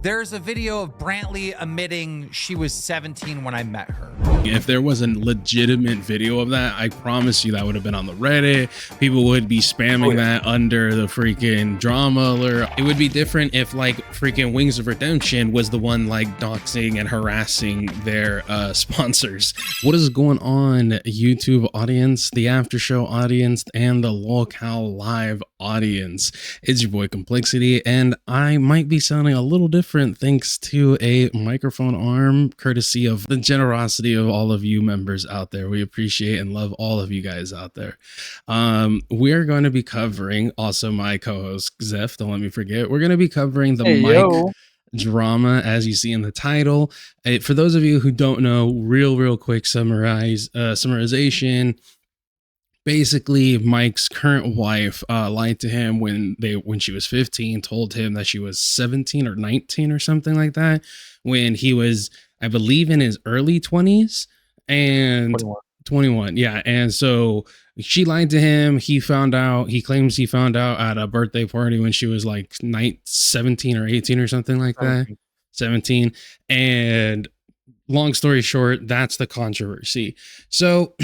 There's a video of Brantley admitting she was 17 when I met her. If there was a legitimate video of that, I promise you that would have been on the Reddit. People would be spamming that under the freaking drama alert. It would be different if like freaking Wings of Redemption was the one like doxing and harassing their sponsors. What is going on, YouTube audience, the after show audience, and the locale live audience? It's your boy Kmplxity, and I might be sounding a little different thanks to a microphone arm, courtesy of the generosity of all of you members out there. We appreciate and love all of you guys out there. We're going to be covering, also my co-host Zeph, don't let me forget, we're going to be covering the mic drama, as you see in the title. For those of you who don't know, real quick summarization. Basically, Mike's current wife lied to him when she was 15, told him that she was 17 or 19 or something like that, when he was, I believe, in his early 20s and 21. Yeah. And so she lied to him. He claims he found out at a birthday party when she was like 17 or 18 or something like that. 17. And long story short, that's the controversy. So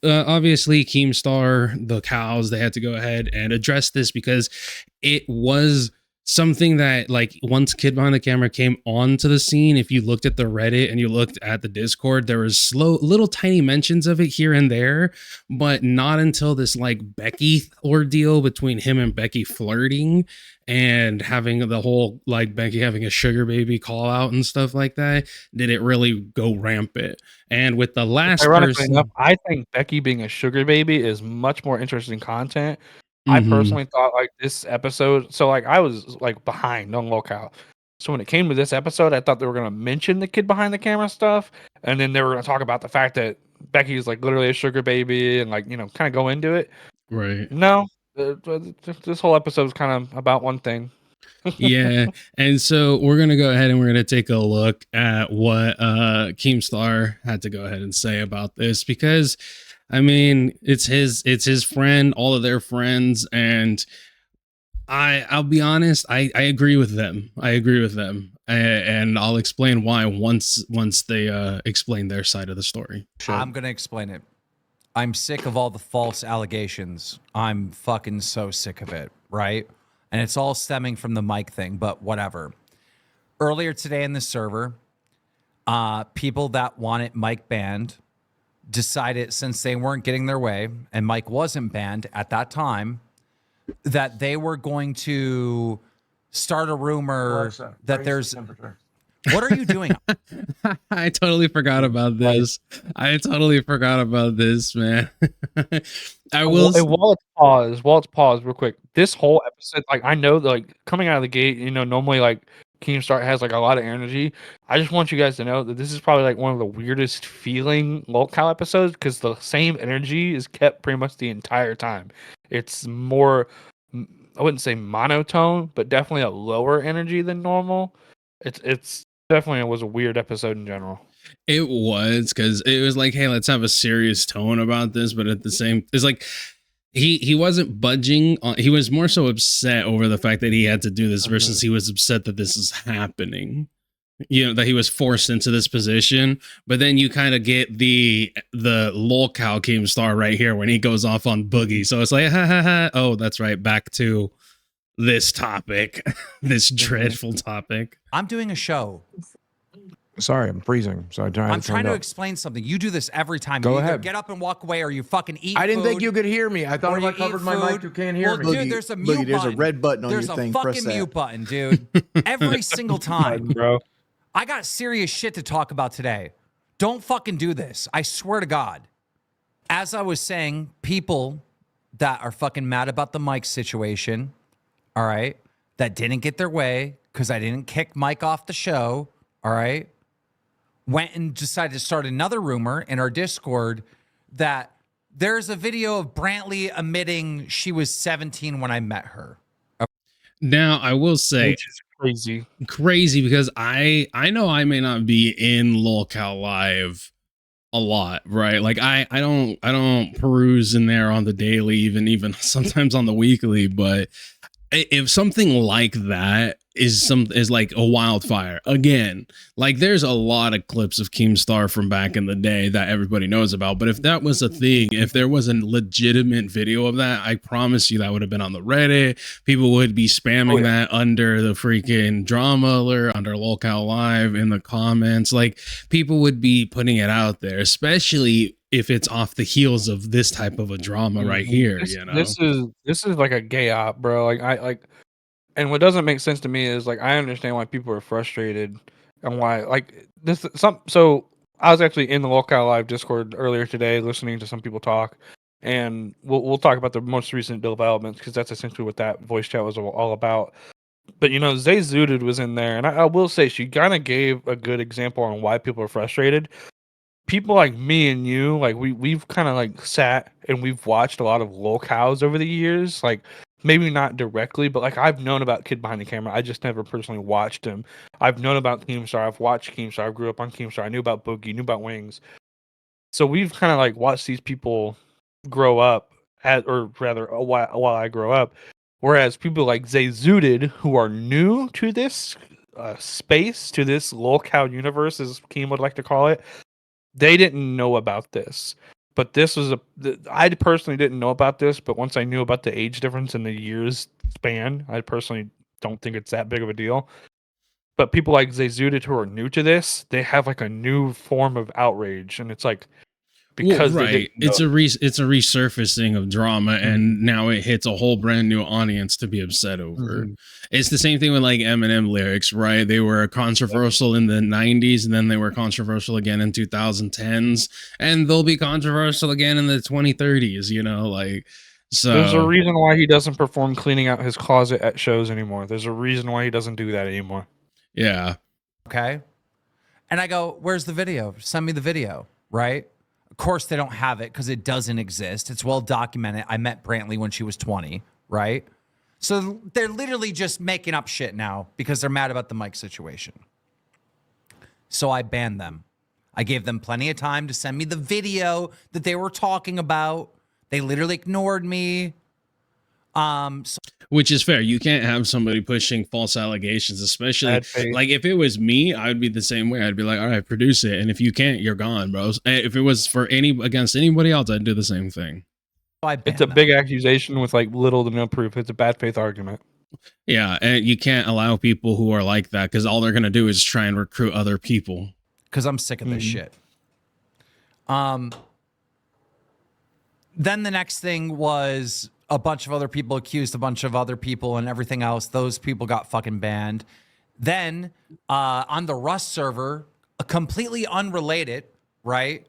obviously Keemstar, the cows, they had to go ahead and address this because it was something that, like, once Kid Behind the Camera came onto the scene, if you looked at the Reddit and you looked at the Discord, there was little tiny mentions of it here and there, but not until this like Becky ordeal between him and Becky flirting and having the whole like Becky having a sugar baby call out and stuff like that did it really go rampant. And with the last person, enough, I think Becky being a sugar baby is much more interesting content. I personally thought like this episode, so like I was like behind on locale. So when it came to this episode, I thought they were going to mention the Kid Behind the Camera stuff, and then they were going to talk about the fact that Becky is like literally a sugar baby and like, you know, kind of go into it. Right. No, this whole episode is kind of about one thing. Yeah. And so we're going to go ahead and we're going to take a look at what Keemstar had to go ahead and say about this, because I mean, it's his friend, all of their friends, and I'll be honest, I agree with them. And I'll explain why once they explain their side of the story. Sure. I'm gonna explain it. I'm sick of all the false allegations. I'm fucking so sick of it, right? And it's all stemming from the mic thing, but whatever. Earlier today in the server, people that wanted Mike banned decided, since they weren't getting their way and Mike wasn't banned at that time, that they were going to start a rumor that there's... What are you doing? I totally forgot about this. Man. I will... While it's paused real quick. This whole episode, like, I know, like, coming out of the gate, you know, normally, like, Keemstar has like a lot of energy. I just want you guys to know that this is probably like one of the weirdest feeling locale episodes, because the same energy is kept pretty much the entire time. It's more, I wouldn't say monotone, but definitely a lower energy than normal. It's definitely, it was a weird episode in general. It was, because it was like, hey, let's have a serious tone about this, but at the same, it's like he wasn't budging on, he was more so upset over the fact that he had to do this versus he was upset that this is happening, you know, that he was forced into this position. But then you kind of get the lolcow Keemstar right here when he goes off on Boogie, so it's like, ha ha ha, oh, that's right, back to this topic. This dreadful topic. I'm doing a show. Sorry, I'm freezing. So I'm trying to explain something. You do this every time. Go you ahead. Either get up and walk away, or you fucking eat. I didn't food, think you could hear me. I thought if I covered my mic, you can't hear me. Dude, there's a mute button. There's a red button on your thing. There's a fucking mute button, dude. Every single time, bro. I got serious shit to talk about today. Don't fucking do this. I swear to God. As I was saying, people that are fucking mad about the mic situation, all right, that didn't get their way because I didn't kick Mike off the show, all right, went and decided to start another rumor in our Discord that there's a video of Brantley admitting she was 17 when I met her. Now, I will say, which is crazy, because I know I may not be in lolcow live a lot, right? Like I don't peruse in there on the daily, even sometimes on the weekly, but if something like that is like a wildfire again. Like there's a lot of clips of Keemstar from back in the day that everybody knows about, but if that was a thing, if there was a legitimate video of that, I promise you that would have been on the Reddit. People would be spamming that under the freaking drama alert, under Lolcow Live, in the comments. Like people would be putting it out there, especially if it's off the heels of this type of a drama right here. This is like a gay op, bro. Like and what doesn't make sense to me is like I understand why people are frustrated and why like this so I was actually in the Lolcow Live Discord earlier today listening to some people talk, and we'll talk about the most recent developments because that's essentially what that voice chat was all about. But Zay Zooted was in there, and I will say she kind of gave a good example on why people are frustrated. People like me and you, like we've kind of like sat and we've watched a lot of Lolcows over the years, like maybe not directly, but like I've known about Kid Behind the Camera. I just never personally watched him. I've known about Keemstar. I've watched Keemstar. I grew up on Keemstar. I knew about Boogie, knew about Wings. So we've kind of like watched these people grow up, or rather, while I grow up. Whereas people like Zay Zooted, who are new to this space, to this Lolcow universe, as Keem would like to call it, they didn't know about this. But this was I personally didn't know about this, but once I knew about the age difference in the years span, I personally don't think it's that big of a deal. But people like Zay Zooted who are new to this, they have like a new form of outrage, and it's like because it's a resurfacing of drama, and now it hits a whole brand new audience to be upset over. It's the same thing with like Eminem lyrics, right? They were controversial in the 90s, and then they were controversial again in 2010s, and they'll be controversial again in the 2030s, like so there's a reason why he doesn't perform cleaning out his closet at shows anymore. There's a reason why he doesn't do that anymore. Yeah. Okay. And I go, where's the video? Send me the video, right? Of course, they don't have it because it doesn't exist. It's well documented. I met Brantley when she was 20, right? So they're literally just making up shit now because they're mad about the mic situation. So I banned them. I gave them plenty of time to send me the video that they were talking about. They literally ignored me. Which is fair. You can't have somebody pushing false allegations, especially like if it was me, I would be the same way. I'd be like, all right, produce it. And if you can't, you're gone, bro. If it was for against anybody else, I'd do the same thing. It's a big accusation with like little to no proof. It's a bad faith argument. Yeah. And you can't allow people who are like that because all they're going to do is try and recruit other people. Because I'm sick of this shit. Then the next thing was a bunch of other people accused a bunch of other people and everything else. Those people got fucking banned. Then on the Rust server, completely unrelated, right?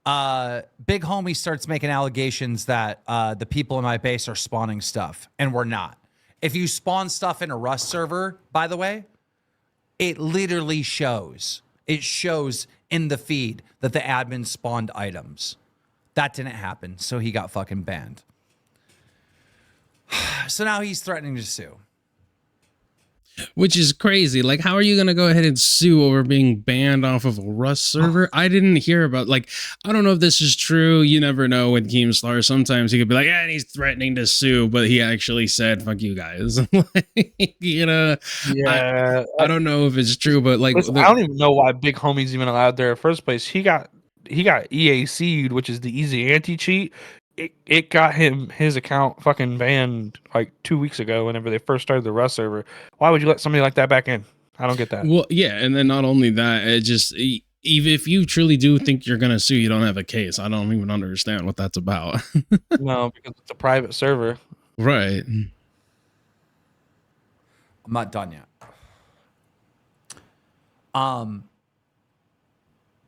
Big Homie starts making allegations that the people in my base are spawning stuff, and we're not. If you spawn stuff in a Rust server, by the way, it literally shows. It shows in the feed that the admin spawned items. That didn't happen, so he got fucking banned. So now he's threatening to sue. Which is crazy. Like, how are you going to go ahead and sue over being banned off of a Rust server? I didn't hear about, like, I don't know if this is true. You never know with Keemstar. Sometimes he could be like, yeah, he's threatening to sue, but he actually said, fuck you guys. Yeah. I don't know if it's true, but like, listen, I don't even know why Big Homie's even allowed there in the first place. He got EAC'd, which is the easy anti-cheat. It got his account fucking banned like 2 weeks ago whenever they first started the Rust server. Why would you let somebody like that back in? I don't get that. Well, yeah, and then not only that, it just even if you truly do think you're gonna sue, you don't have a case. I don't even understand what that's about. No, because it's a private server. Right. I'm not done yet.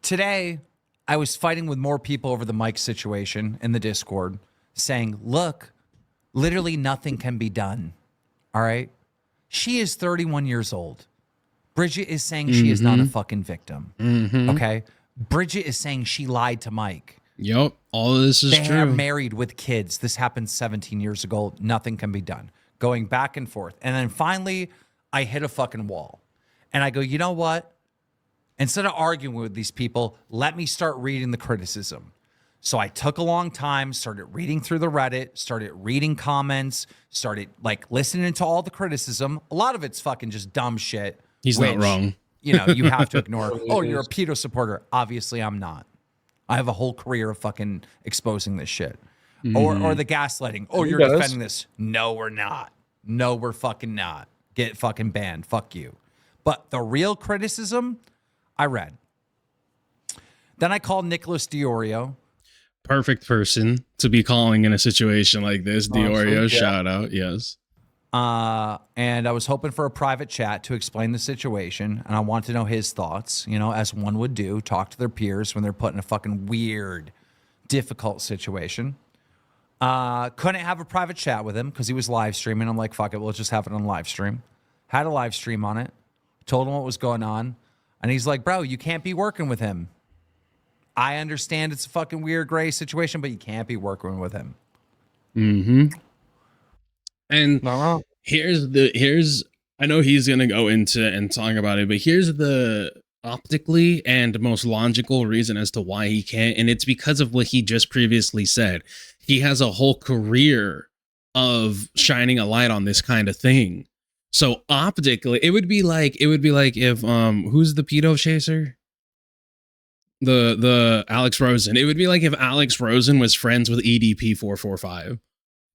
Today, I was fighting with more people over the mic situation in the Discord, saying, look, literally nothing can be done. All right? She is 31 years old. Bridget is saying she is not a fucking victim. Okay? Bridget is saying she lied to Mike. Yep. All of this is true. They are married with kids. This happened 17 years ago. Nothing can be done. Going back and forth. And then finally, I hit a fucking wall. And I go, you know what? Instead of arguing with these people, let me start reading the criticism. So I took a long time, started reading through the Reddit, started reading comments, started like listening to all the criticism. A lot of it's fucking just dumb shit. He's not wrong. You know, you have to ignore. Totally Oh, you're a is. pedo supporter. Obviously, I'm not. I have a whole career of fucking exposing this shit. Or the gaslighting. Oh, He you're does. defending this. No, we're not. No, we're fucking not. Get fucking banned. Fuck you. But the real criticism, I read. Then I called Nicholas Diorio. Perfect person to be calling in a situation like this. Honestly, Diorio, yeah. shout out. Yes. And I was hoping for a private chat to explain the situation. And I want to know his thoughts, you know, as one would do, talk to their peers when they're put in a fucking weird, difficult situation. Couldn't have a private chat with him because he was live streaming. I'm like, fuck it, we'll just have it on live stream. Had a live stream on it. Told him what was going on. And he's like, bro, you can't be working with him. I understand it's a fucking weird gray situation, but you can't be working with him. And Not wrong. here's I know he's gonna go into and talk about it, but here's the optically and most logical reason as to why he can't, and it's because of what he just previously said. He has a whole career of shining a light on this kind of thing. So optically, it would be like if who's the pedo chaser? The Alex Rosen. It would be like if Alex Rosen was friends with EDP 445.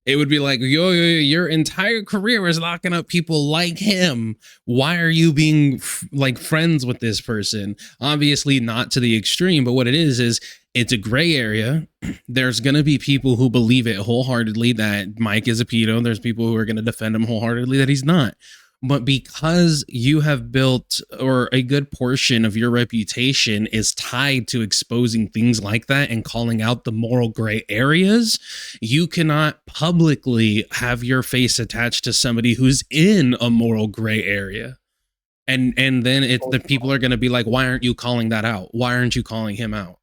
It would be like, yo, your entire career is locking up people like him. Why are you being like friends with this person? Obviously not to the extreme, but what it is it's a gray area. There's going to be people who believe it wholeheartedly that Mike is a pedo. There's people who are going to defend him wholeheartedly that he's not. But because you have built, or a good portion of your reputation is tied to exposing things like that and calling out the moral gray areas, you cannot publicly have your face attached to somebody who's in a moral gray area. And then it's the people are going to be like, why aren't you calling that out? Why aren't you calling him out?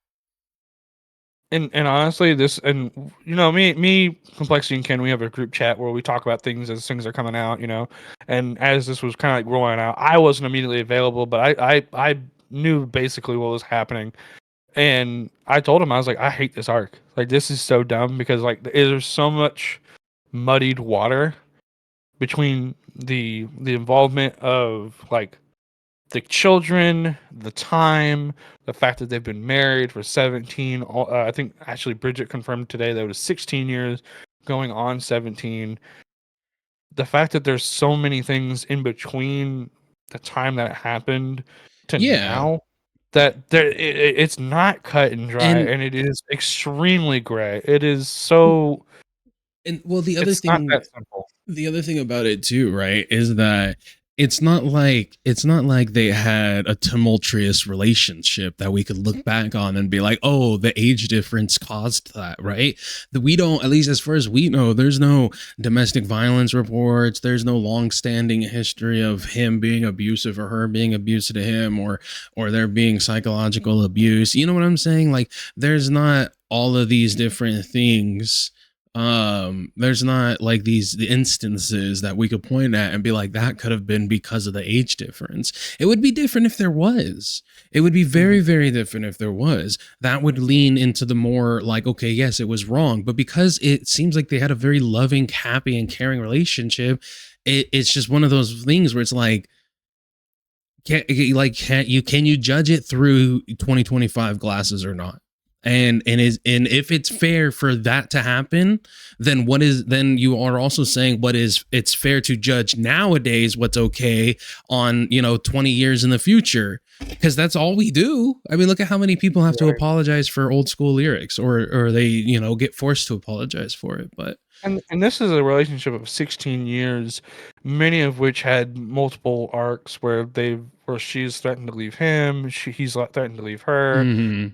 And honestly, this, and you know, me, Complexity and Ken, we have a group chat where we talk about things as things are coming out, you know. And as this was kind of like rolling out, I wasn't immediately available, but I knew basically what was happening. And I told him, I was like, I hate this arc. Like, this is so dumb because like there's so much muddied water between the involvement of like the children, the time, the fact that they've been married for 17. I think actually Bridget confirmed today that it was 16 years going on 17. The fact that there's so many things in between the time that it happened to now that it's not cut and dry, and it is extremely gray. It is so. And well, the other It's not thing, that simple. the other thing about it too, right, is that it's not like they had a tumultuous relationship that we could look back on and be like, oh, the age difference caused that, right? That we don't, at least as far as we know, there's no domestic violence reports, there's no long-standing history of him being abusive or her being abusive to him, or there being psychological abuse. You know what I'm saying? Like, there's not all of these different things. There's not like the instances that we could point at and be like, that could have been because of the age difference. It would be different if there was. It would be very, very different if there was. That would lean into the more like, okay, yes, it was wrong. But because it seems like they had a very loving, happy, and caring relationship, it's just one of those things where it's like, can you judge it through 2025 glasses or not? And if it's fair for that to happen, then you are also saying it's fair to judge nowadays what's okay on 20 years in the future, because that's all we do. I mean, look at how many people have to apologize for old school lyrics, or they get forced to apologize for it. But and this is a relationship of 16 years, many of which had multiple arcs where she's threatened to leave him, he's threatened to leave her. mm-hmm.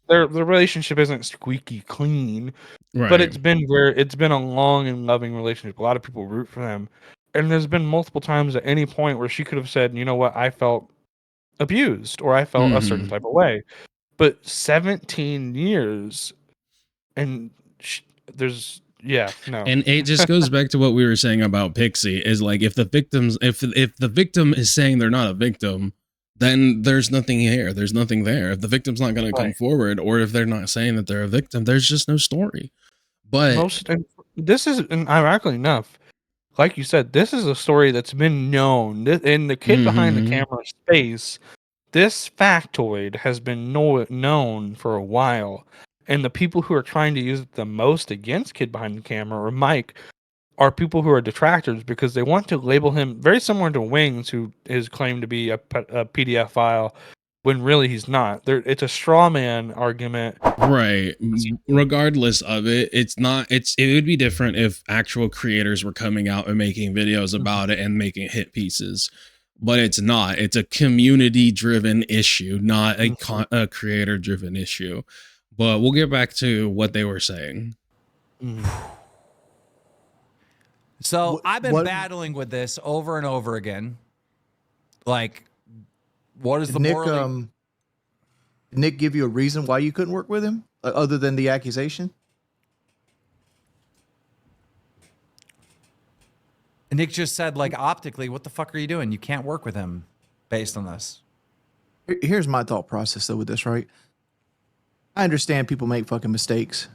The relationship isn't squeaky clean, Right. but it's been a long and loving relationship. A lot of people root for them, and there's been multiple times at any point where she could have said, you know what, I felt abused or I felt a certain type of way. But 17 years, and no. And it just goes back to what we were saying about Pixie, is like, if the victim is saying they're not a victim, then there's nothing here. There's nothing there. If the victim's not going to come forward, or if they're not saying that they're a victim, there's just no story. But this is, and ironically enough, like you said, this is a story that's been known in the kid behind the camera space. This factoid has been known for a while, and the people who are trying to use it the most against kid behind the camera or Mike are people who are detractors because they want to label him very similar to Wings, who is claimed to be a PDF file, when really he's not. It's a straw man argument. Right. Regardless of it, it would be different if actual creators were coming out and making videos about it and making hit pieces. But it's not. It's a community-driven issue, not a creator-driven issue. But we'll get back to what they were saying. So I've been battling with this over and over again. Like, what is the Did Nick give you a reason why you couldn't work with him other than the accusation? Nick just said, like, optically, what the fuck are you doing? You can't work with him based on this. Here's my thought process, though, with this, right? I understand people make fucking mistakes,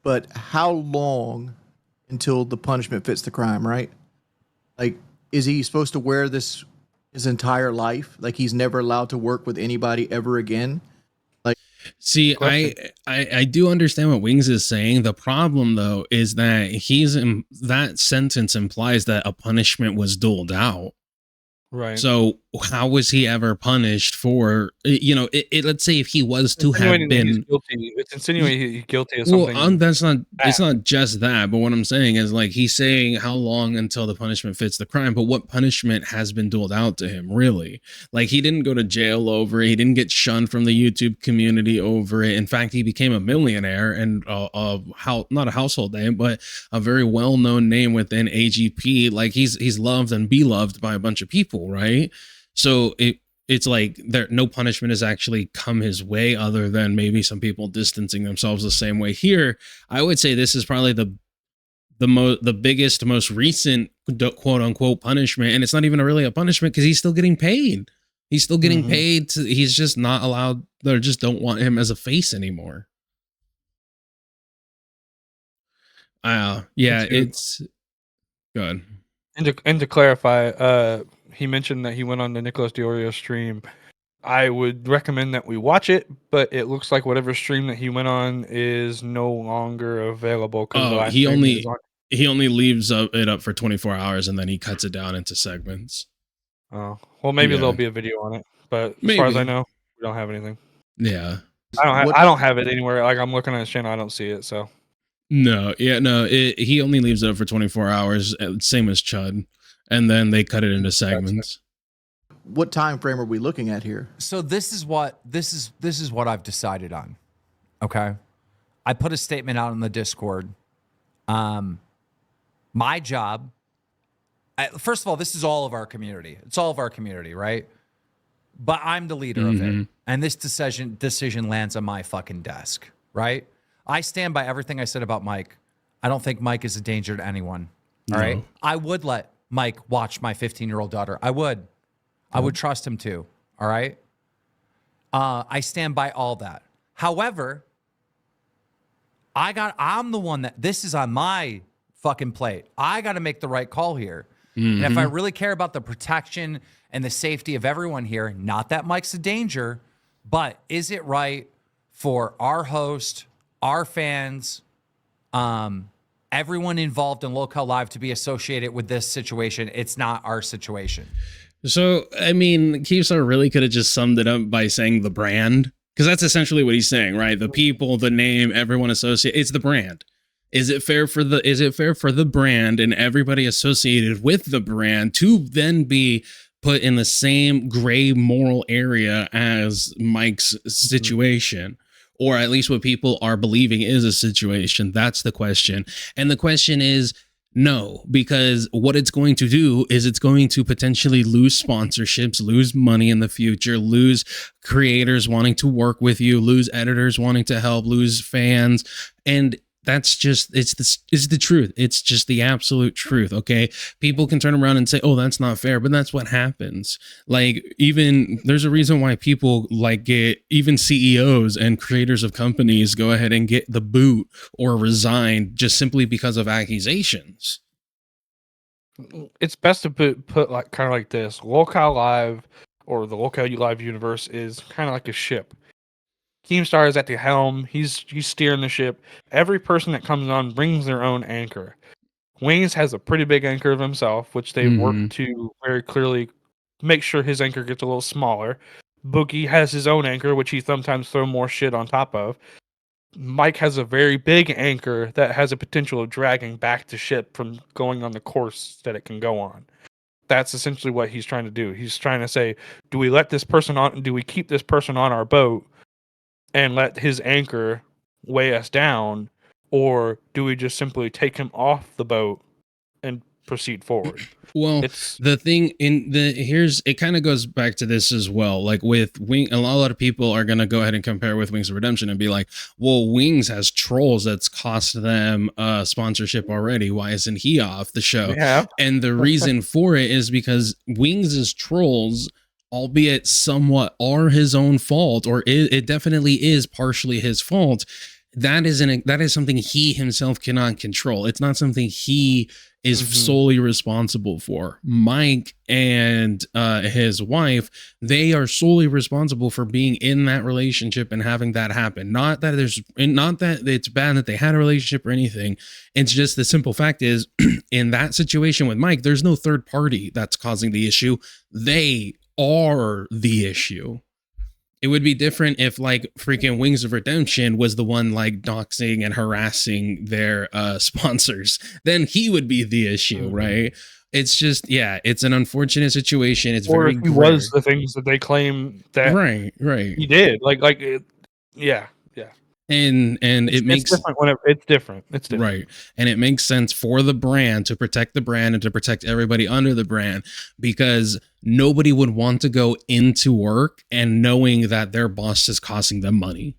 but how long until the punishment fits the crime, right? Like, is he supposed to wear this his entire life? Like, he's never allowed to work with anybody ever again? See, I do understand what Wings is saying. The problem, though, is that that sentence implies that a punishment was doled out. Right. So how was he ever punished for, let's say if he was to have been guilty, it's insinuating he's guilty of something. Well, it's not just that, but what I'm saying is, like, he's saying how long until the punishment fits the crime, but what punishment has been doled out to him, really? Like, he didn't go to jail over it. He didn't get shunned from the YouTube community over it. In fact, he became a millionaire and not a household name, but a very well-known name within AGP. Like, he's loved and beloved by a bunch of people, right? So it's like no punishment has actually come his way, other than maybe some people distancing themselves the same way. Here, I would say this is probably the biggest, most recent quote unquote punishment, and it's not even really a punishment because he's still getting paid. He's still getting paid. He's just not allowed. They just don't want him as a face anymore. It's good. And to clarify, he mentioned that he went on the Nicholas Diorio stream. I would recommend that we watch it, but it looks like whatever stream that he went on is no longer available. He only leaves it up for 24 hours and then he cuts it down into segments. Oh, well, maybe there'll be a video on it, but as far as I know, we don't have anything. Yeah, I don't have it anywhere. Like, I'm looking at his channel, I don't see it. So he only leaves it up for 24 hours, same as Chud. And then they cut it into segments. What time frame are we looking at here? So this is what I've decided on. Okay. I put a statement out in the Discord. My job, first of all, this is all of our community. It's all of our community, right? But I'm the leader of it. And this decision lands on my fucking desk, right? I stand by everything I said about Mike. I don't think Mike is a danger to anyone. All right. I would let Mike watch my 15-year-old daughter. I would trust him to. All right. I stand by all that. However, I'm the one this is on my fucking plate. I got to make the right call here. And if I really care about the protection and the safety of everyone here, not that Mike's a danger, but is it right for our host, our fans, everyone involved in Local Live to be associated with this situation? It's not our situation. So, I mean, Keemstar really could have just summed it up by saying the brand, because that's essentially what he's saying, right? The people, the name, everyone associated. It's the brand. Is it fair for the brand and everybody associated with the brand to then be put in the same gray moral area as Mike's situation? Or at least what people are believing is a situation? That's the question. And the question is no, because what it's going to do is it's going to potentially lose sponsorships, lose money in the future, lose creators wanting to work with you, lose editors wanting to help, lose fans. And that's just it's the truth. It's just the absolute truth. Okay, people can turn around and say, oh, that's not fair, but that's what happens. Like, even there's a reason why people like get, even CEOs and creators of companies go ahead and get the boot or resign just simply because of accusations. It's best to put like kind of like this. Locale Live, or the Locale Live universe, is kind of like a ship. Keemstar is at the helm. He's steering the ship. Every person that comes on brings their own anchor. Wings has a pretty big anchor of himself, which they work to very clearly make sure his anchor gets a little smaller. Boogie has his own anchor, which he sometimes throw more shit on top of. Mike has a very big anchor that has a potential of dragging back the ship from going on the course that it can go on. That's essentially what he's trying to do. He's trying to say, do we let this person on? Do we keep this person on our boat and let his anchor weigh us down, or do we just simply take him off the boat and proceed forward? Well, the thing in the here's it kind of goes back to this as well. Like with Wing, a lot of people are gonna go ahead and compare with Wings of Redemption and be like, well, Wings has trolls that's cost them sponsorship already. Why isn't he off the show? Yeah. And the reason for it is because Wings' trolls, albeit somewhat, are his own fault, or it definitely is partially his fault. That is something he himself cannot control. It's not something he is solely responsible for. Mike and his wife, they are solely responsible for being in that relationship and having that happen. Not that it's bad that they had a relationship or anything. It's just the simple fact is, in that situation with Mike, there's no third party that's causing the issue. They are the issue. It would be different if like freaking Wings of Redemption was the one like doxing and harassing their sponsors. Then he would be the issue, right? It's just, yeah, it's an unfortunate situation. It's or very if he was the things that they claim that right he did. Yeah. And it makes different whenever it's different. It's different. Right. And it makes sense for the brand to protect the brand and to protect everybody under the brand, because nobody would want to go into work and knowing that their boss is costing them money.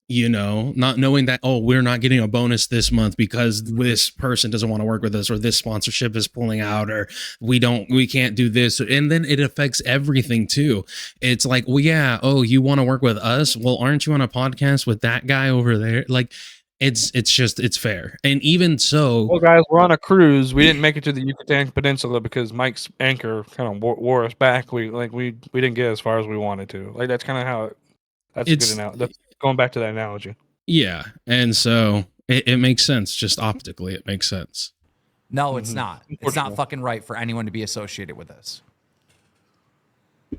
You know, not knowing that, oh, we're not getting a bonus this month because this person doesn't want to work with us, or this sponsorship is pulling out, or we can't do this. And then it affects everything too. It's like, well, yeah, oh, you want to work with us? Well, aren't you on a podcast with that guy over there? Like, it's fair. And even so, well, guys, we're on a cruise. We didn't make it to the Yucatan Peninsula because Mike's anchor kind of wore us back. We didn't get as far as we wanted to. Like, that's kind of how that's good enough. That's going back to that analogy. Yeah. And so it makes sense. Just optically, it makes sense. No, it's not. It's not fucking right for anyone to be associated with this.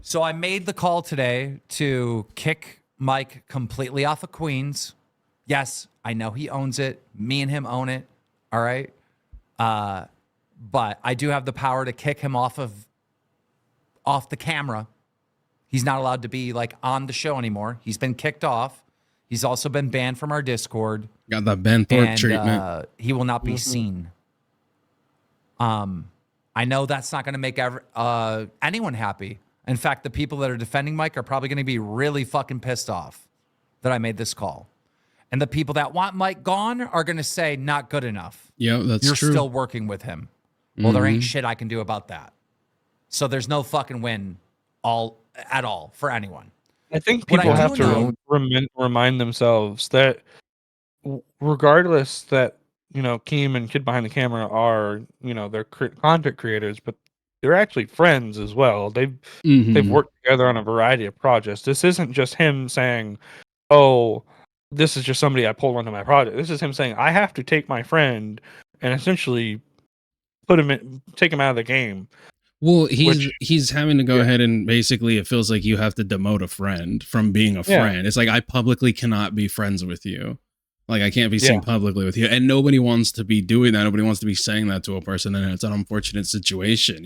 So I made the call today to kick Mike completely off of Queens. Yes, I know he owns it. Me and him own it. All right. But I do have the power to kick him off the camera. He's not allowed to be like on the show anymore. He's been kicked off. He's also been banned from our Discord. Got that Ben Thorpe treatment. He will not be seen. I know that's not going to make anyone happy. In fact, the people that are defending Mike are probably going to be really fucking pissed off that I made this call. And the people that want Mike gone are going to say, not good enough. Yeah, that's You're true. still working with him. Well, there ain't shit I can do about that. So there's no fucking win at all for anyone. I think people have to remind themselves that regardless that, Keem and Kid Behind the Camera are, they're content creators, but they're actually friends as well. They've worked together on a variety of projects. This isn't just him saying, oh, this is just somebody I pulled onto my project. This is him saying, I have to take my friend and essentially take him out of the game. Well, he's having to go ahead and basically, it feels like you have to demote a friend from being a friend. It's like, I publicly cannot be friends with you. Like, I can't be seen publicly with you. And nobody wants to be doing that. Nobody wants to be saying that to a person. And it's an unfortunate situation,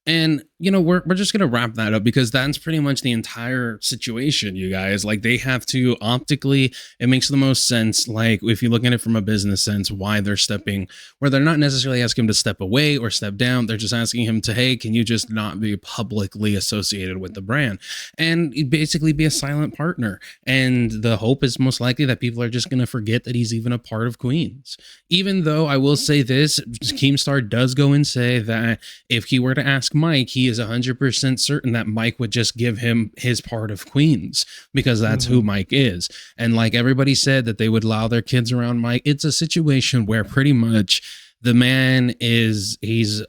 And you know, we're just gonna wrap that up because that's pretty much the entire situation, you guys. Like, they have to optically, it makes the most sense. Like, if you look at it from a business sense, why they're stepping, where they're not necessarily asking him to step away or step down, they're just asking him to, hey, can you just not be publicly associated with the brand and basically be a silent partner? And the hope is most likely that people are just gonna forget that he's even a part of Queens. Even though I will say this, Keemstar does go and say that if he were to ask Mike, he is 100% certain that Mike would just give him his part of Queens because that's who Mike is. And like everybody said that they would allow their kids around Mike. It's a situation where pretty much the man is, he's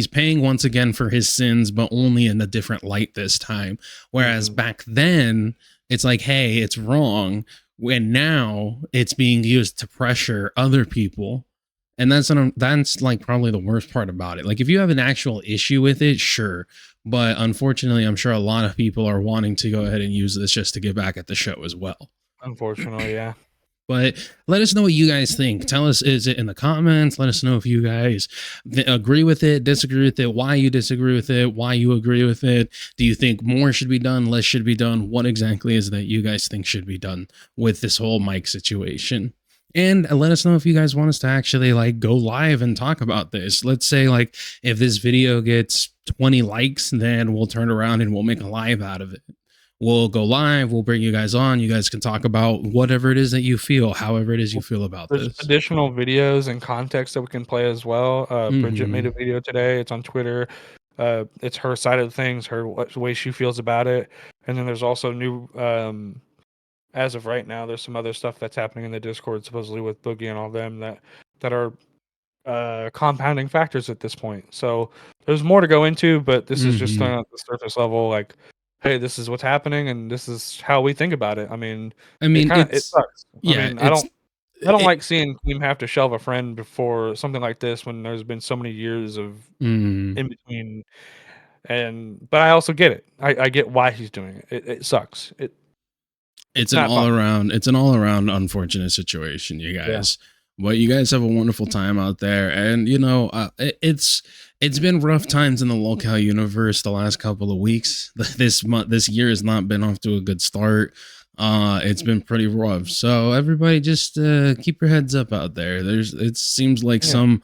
paying once again for his sins, but only in a different light this time. Whereas back then it's like, hey, it's wrong. When now it's being used to pressure other people. And that's like probably the worst part about it. Like, if you have an actual issue with it, sure. But unfortunately, I'm sure a lot of people are wanting to go ahead and use this just to get back at the show as well. Unfortunately, yeah. But let us know what you guys think. Tell us, is it in the comments? Let us know if you guys agree with it, disagree with it, why you disagree with it, why you agree with it. Do you think more should be done, less should be done? What exactly is that you guys think should be done with this whole Mike situation? And let us know if you guys want us to actually like go live and talk about this. Let's say like if this video gets 20 likes, then we'll turn around and we'll make a live out of it. We'll go live. We'll bring you guys on. You guys can talk about whatever it is that you feel, however it is you feel about There's this. additional videos and context that we can play as well. Bridget made a video today. It's on Twitter. It's her side of things, her way she feels about it. And then there's also new, as of right now, there's some other stuff that's happening in the Discord, supposedly with Boogie and all them that are compounding factors at this point. So there's more to go into, but this is just on the surface level. Like, hey, this is what's happening, and this is how we think about it. I mean, it sucks. Yeah, I mean, I don't like seeing Keem have to shelve a friend before something like this when there's been so many years of in between. But I also get it. I get why he's doing it. It sucks. It's an all around unfortunate situation, you guys. Yeah. But you guys have a wonderful time out there, and you know, it's been rough times in the local universe the last couple of weeks. This year has not been off to a good start. It's been pretty rough. So everybody, just keep your heads up out there. It seems like some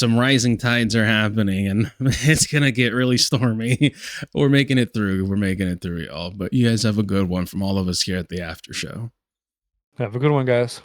rising tides are happening, and it's gonna get really stormy. We're making it through, y'all. But you guys have a good one from all of us here at the After Show. Have a good one, guys.